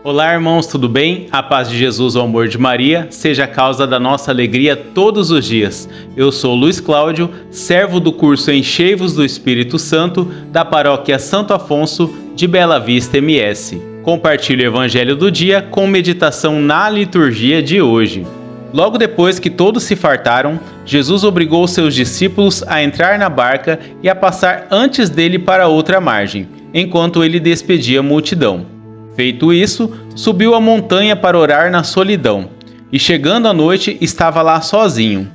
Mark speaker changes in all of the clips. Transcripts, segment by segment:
Speaker 1: Olá, irmãos, tudo bem? A paz de Jesus, o amor de Maria, seja a causa da nossa alegria todos os dias. Eu sou Luiz Cláudio, servo do curso Enchei-vos do Espírito Santo, da paróquia Santo Afonso, de Bela Vista, MS. Compartilho o Evangelho do dia com meditação na liturgia de hoje. Logo depois que todos se fartaram, Jesus obrigou seus discípulos a entrar na barca e a passar antes dele para outra margem, enquanto ele despedia a multidão. Feito isso, subiu a montanha para orar na solidão, e chegando à noite estava lá sozinho.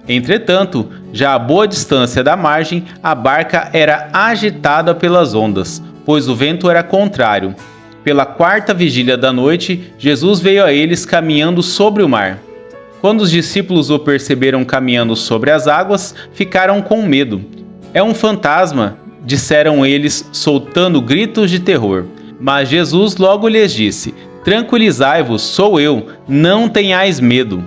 Speaker 1: Entretanto, já a boa distância da margem, a barca era agitada pelas ondas, pois o vento era contrário. Pela quarta vigília da noite, Jesus veio a eles caminhando sobre o mar. Quando os discípulos o perceberam caminhando sobre as águas, ficaram com medo. "É um fantasma", disseram eles, soltando gritos de terror. Mas Jesus logo lhes disse: "Tranquilizai-vos, sou eu, não tenhais medo."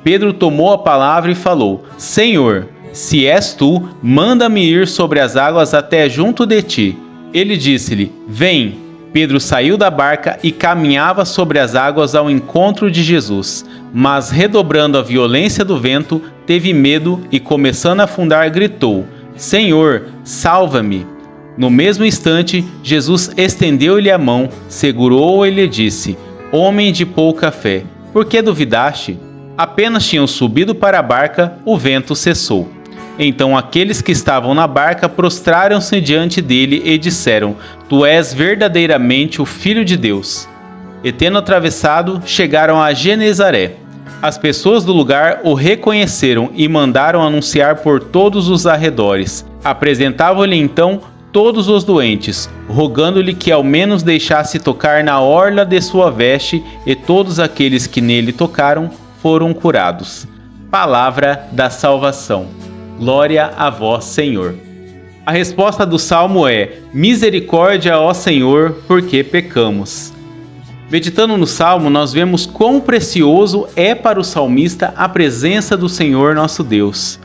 Speaker 1: Pedro tomou a palavra e falou: "Senhor, se és tu, manda-me ir sobre as águas até junto de ti." Ele disse-lhe: "Vem." Pedro saiu da barca e caminhava sobre as águas ao encontro de Jesus, mas redobrando a violência do vento, teve medo e, começando a afundar, gritou: "Senhor, salva-me!" No mesmo instante, Jesus estendeu-lhe a mão, segurou-o e lhe disse: "Homem de pouca fé, por que duvidaste?" Apenas tinham subido para a barca, o vento cessou. Então aqueles que estavam na barca prostraram-se diante dele e disseram: "Tu és verdadeiramente o Filho de Deus." E tendo atravessado, chegaram a Genezaré. As pessoas do lugar o reconheceram e mandaram anunciar por todos os arredores. Apresentavam-lhe então todos os doentes, rogando-lhe que ao menos deixasse tocar na orla de sua veste, e todos aqueles que nele tocaram foram curados. Palavra da salvação. Glória a vós, Senhor. A resposta do salmo é: misericórdia, ó Senhor, porque pecamos. Meditando no salmo, nós vemos quão precioso é para o salmista a presença do Senhor nosso Deus.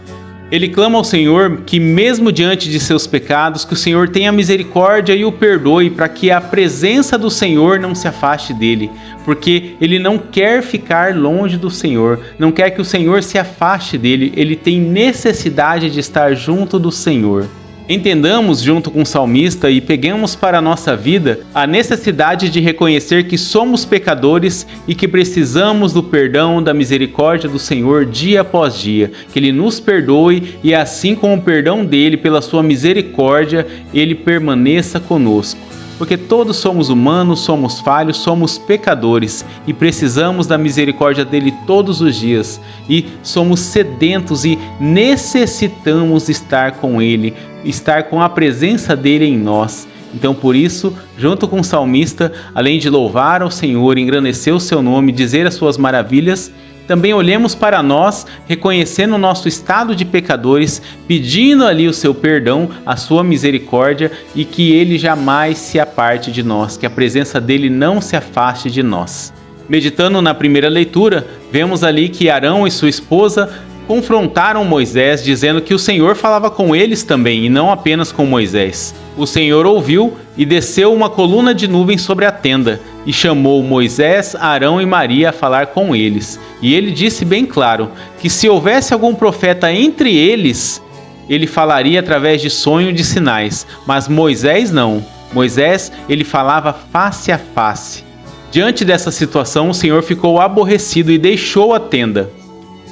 Speaker 1: Ele clama ao Senhor que, mesmo diante de seus pecados, que o Senhor tenha misericórdia e o perdoe, para que a presença do Senhor não se afaste dele, porque ele não quer ficar longe do Senhor, não quer que o Senhor se afaste dele, ele tem necessidade de estar junto do Senhor. Entendamos junto com o salmista e peguemos para a nossa vida a necessidade de reconhecer que somos pecadores e que precisamos do perdão, da misericórdia do Senhor dia após dia, que Ele nos perdoe e assim com o perdão dele, pela sua misericórdia, Ele permaneça conosco. Porque todos somos humanos, somos falhos, somos pecadores e precisamos da misericórdia dele todos os dias. E somos sedentos e necessitamos estar com ele, estar com a presença dele em nós. Então, por isso, junto com o salmista, além de louvar ao Senhor, engrandecer o seu nome, dizer as suas maravilhas, também olhemos para nós, reconhecendo o nosso estado de pecadores, pedindo ali o seu perdão, a sua misericórdia e que ele jamais se aparte de nós, que a presença dele não se afaste de nós. Meditando na primeira leitura, vemos ali que Arão e sua esposa confrontaram Moisés, dizendo que o Senhor falava com eles também e não apenas com Moisés. O Senhor ouviu e desceu uma coluna de nuvem sobre a tenda e chamou Moisés, Arão e Maria a falar com eles. E ele disse bem claro que se houvesse algum profeta entre eles, ele falaria através de sonho de sinais, mas Moisés não. Moisés, ele falava face a face. Diante dessa situação, o Senhor ficou aborrecido e deixou a tenda.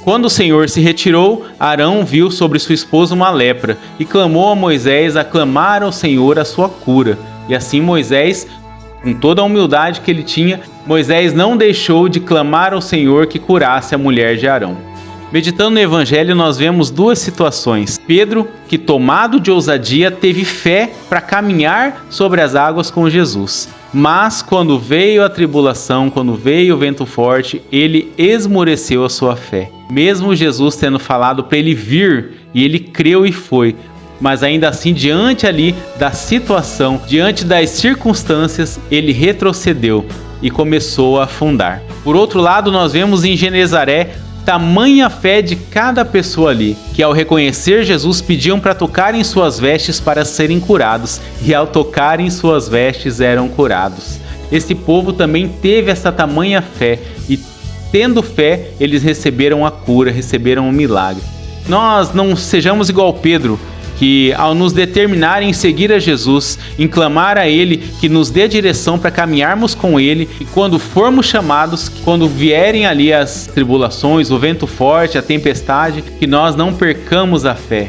Speaker 1: Quando o Senhor se retirou, Arão viu sobre sua esposa uma lepra e clamou a Moisés a clamar ao Senhor a sua cura. E assim Moisés, com toda a humildade que ele tinha, Moisés não deixou de clamar ao Senhor que curasse a mulher de Arão. Meditando no Evangelho, nós vemos duas situações. Pedro, que tomado de ousadia, teve fé para caminhar sobre as águas com Jesus. Mas quando veio a tribulação, quando veio o vento forte, ele esmoreceu a sua fé. Mesmo Jesus tendo falado para ele vir, e ele creu e foi. Mas ainda assim, diante ali da situação, diante das circunstâncias, ele retrocedeu e começou a afundar. Por outro lado, nós vemos em Genezaré tamanha fé de cada pessoa ali, que ao reconhecer Jesus pediam para tocar em suas vestes para serem curados, e ao tocar em suas vestes eram curados. esse povo também teve essa tamanha fé e, tendo fé, eles receberam a cura, receberam um milagre. Nós não sejamos igual Pedro, que ao nos determinar em seguir a Jesus, em clamar a Ele, que nos dê direção para caminharmos com Ele, e quando formos chamados, quando vierem ali as tribulações, o vento forte, a tempestade, que nós não percamos a fé.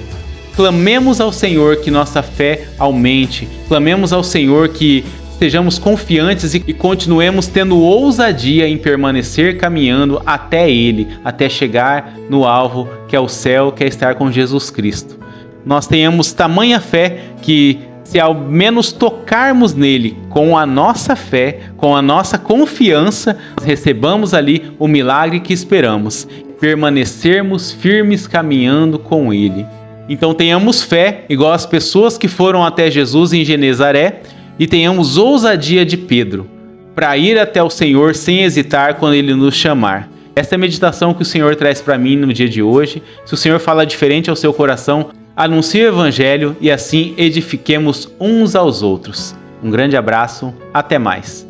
Speaker 1: Clamemos ao Senhor que nossa fé aumente, clamemos ao Senhor que sejamos confiantes e continuemos tendo ousadia em permanecer caminhando até Ele, até chegar no alvo que é o céu, que é estar com Jesus Cristo. Nós tenhamos tamanha fé que, se ao menos tocarmos nele com a nossa fé, com a nossa confiança, recebamos ali o milagre que esperamos, permanecermos firmes caminhando com ele. Então tenhamos fé, igual as pessoas que foram até Jesus em Genezaré, e tenhamos ousadia de Pedro, para ir até o Senhor sem hesitar quando ele nos chamar. Essa é a meditação que o Senhor traz para mim no dia de hoje. Se o Senhor fala diferente ao seu coração, anuncie o Evangelho e assim edifiquemos uns aos outros. Um grande abraço, até mais.